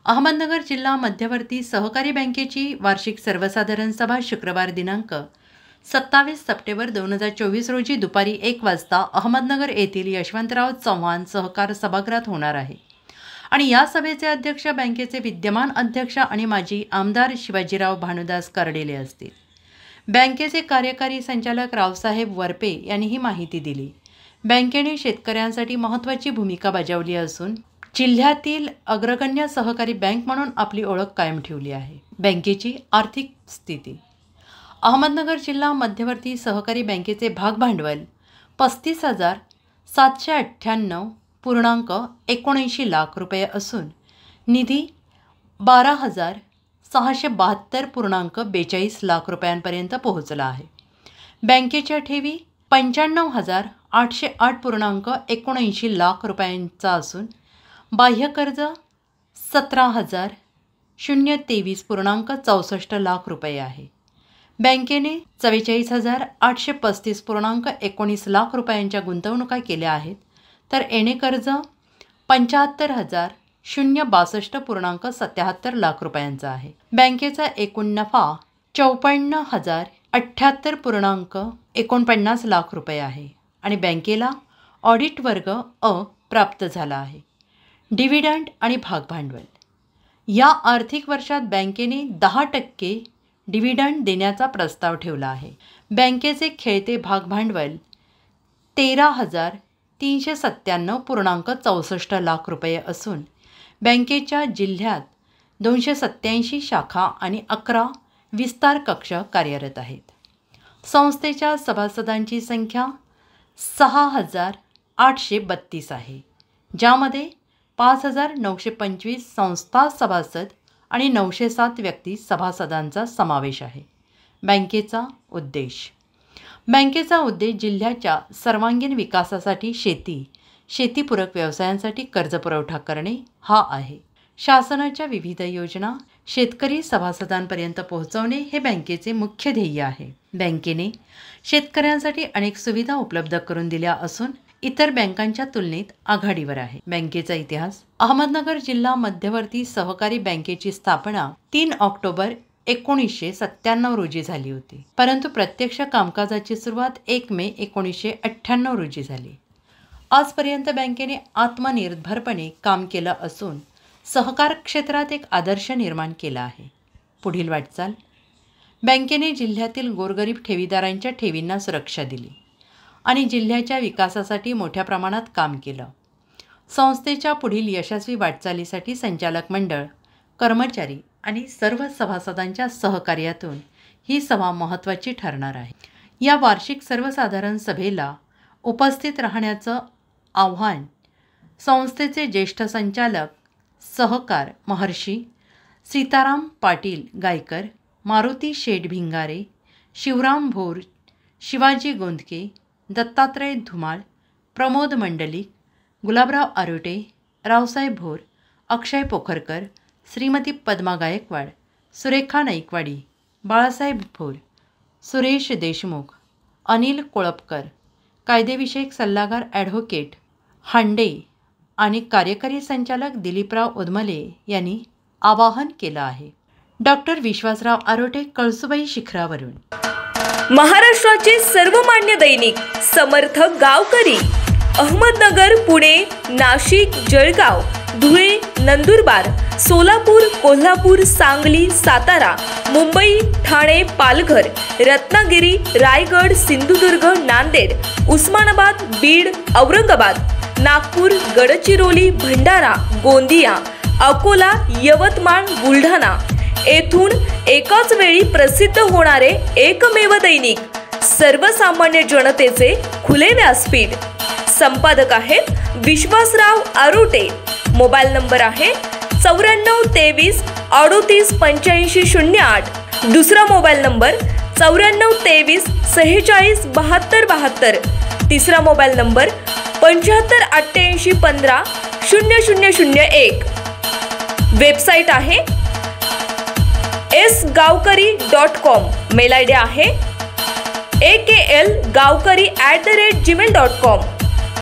अहमदनगर जिल्हा मध्यवर्ती सहकारी बँकेची वार्षिक सर्वसाधारण सभा शुक्रवार दिनांक 27 सप्टेंबर 2024 रोजी दुपारी 1 वाजता अहमदनगर येथील यशवंतराव चव्हाण सहकार सभागृहात होणार आहे आणि या सभेचे अध्यक्ष बँकेचे विद्यमान अध्यक्ष आणि माजी आमदार शिवाजीराव भानुदास कर्डेले असतील। बँकेचे कार्यकारी संचालक रावसाहेब वरपे यांनी ही माहिती दिली। बँकेने शेतकऱ्यांसाठी महत्त्वाची भूमिका बजावली असून जिल्ह्यातील अग्रगण्य सहकारी बँक म्हणून आपली ओळख कायम ठेवली आहे। बँकेची आर्थिक स्थिती। अहमदनगर जिल्हा मध्यवर्ती सहकारी बँकेचे भागभांडवल 35,798.79 लाख रुपये असून निधी 12,672.42 लाख रुपयांपर्यंत पोहोचला आहे। बँकेच्या ठेवी 95,808.79 लाख रुपयांचा असून बाह्य कर्ज 17,023.64 लाख रुपये आहे। बँकेने 44,835.19 लाख रुपयांच्या गुंतवणुका केल्या आहेत, तर एने कर्ज 75,062.77 लाख रुपयांचा आहे। बँकेचा एकूण नफा 54,078.49 लाख रुपये आहे आणि बँकेला ऑडिट वर्ग अ प्राप्त झाला आहे। डिव्हिडंड आणि भागभांडवल। या आर्थिक वर्षात बँकेने 10% डिव्हिडंड देण्याचा प्रस्ताव ठेवला आहे। बँकेचे खेळते भागभांडवल 13,397.64 लाख रुपये असून बँकेच्या जिल्ह्यात 287 शाखा आणि 11 विस्तार कक्ष कार्यरत आहेत। संस्थेच्या सभासदांची संख्या 6,832 आहे, ज्यामध्ये 5,925 संस्था सभासद आणि 907 व्यक्ती सभासदांचा समावेश आहे। बँकेचा उद्देश। बँकेचा उद्देश जिल्ह्याच्या सर्वांगीण विकासासाठी शेतीपूरक व्यवसायांसाठी कर्ज पुरवठा करणे हा आहे। शासनाच्या विविध योजना शेतकरी सभासदांपर्यंत पोहोचवणे हे बँकेचे मुख्य ध्येय आहे। बँकेने शेतकऱ्यांसाठी अनेक सुविधा उपलब्ध करून दिल्या असून इतर बँकांच्या तुलनेत आघाडीवर आहे। बँकेचा इतिहास। अहमदनगर जिल्हा मध्यवर्ती सहकारी बँकेची स्थापना 3 ऑक्टोबर 1997 रोजी झाली होती, परंतु प्रत्यक्ष कामकाजाची सुरुवात 1 मे 1998 रोजी झाली। आजपर्यंत बँकेने आत्मनिर्भरपणे काम केलं असून सहकार क्षेत्रात एक आदर्श निर्माण केला आहे। पुढील वाटचाल। बँकेने जिल्ह्यातील गोरगरीब ठेवीदारांच्या ठेवींना सुरक्षा दिली आणि जिल्ह्याच्या विकासासाठी मोठ्या प्रमाणात काम केलं। संस्थेच्या पुढील यशस्वी वाटचालीसाठी संचालक मंडळ, कर्मचारी आणि सर्व सभासदांच्या सहकार्यातून ही सभा महत्त्वाची ठरणार आहे। या वार्षिक सर्वसाधारण सभेला उपस्थित राहण्याचं आव्हान संस्थेचे ज्येष्ठ संचालक सहकार महर्षी सीताराम पाटील गायकर, मारुती शेठ भिंगारे, शिवराम भोर, शिवाजी गोंदके, दत्तात्रय धुमाळ, प्रमोद मंडलिक, गुलाबराव आरोटे, रावसाहेब भोर, अक्षय पोखरकर, श्रीमती पद्मा गायकवाड, सुरेखा नाईकवाडी, बाळासाहेब भोर, सुरेश देशमुख, अनिल कोळपकर, कायदेविषयक सल्लागार ॲडव्होकेट हांडे आणि कार्यकारी संचालक दिलीपराव उदमले यांनी आवाहन केलं आहे। डॉक्टर विश्वासराव आरोटे, कळसुबाई शिखरावरून। महाराष्ट्राचे सर्वमान्य दैनिक समर्थ गावकरी अहमदनगर, पुणे, नाशिक, जळगाव, धुळे, नंदुरबार, सोलापूर, कोल्हापूर, सांगली, सातारा, मुंबई, ठाणे, पालघर, रत्नागिरी, रायगड, सिंधुदुर्ग, नांदेड, उस्मानाबाद, बीड, औरंगाबाद, नागपूर, गडचिरोली, भंडारा, गोंदिया, अकोला, यवतमाळ, बुलढाणा येथून एकाच वेळी प्रसिद्ध होणारे एकमेव दैनिक, सर्वसामान्य जनतेचे खुले व्यासपीठ। संपादक आहेत विश्वासराव आरोटे। मोबाईल नंबर आहे 9423 38 85 08। दुसरा मोबाईल नंबर 9423 46 72 72। तिसरा मोबाईल नंबर 75 88 15 0001। वेबसाईट आहे sgavkari.com। मेल आयडी आहे akl gavkari@gmail.com।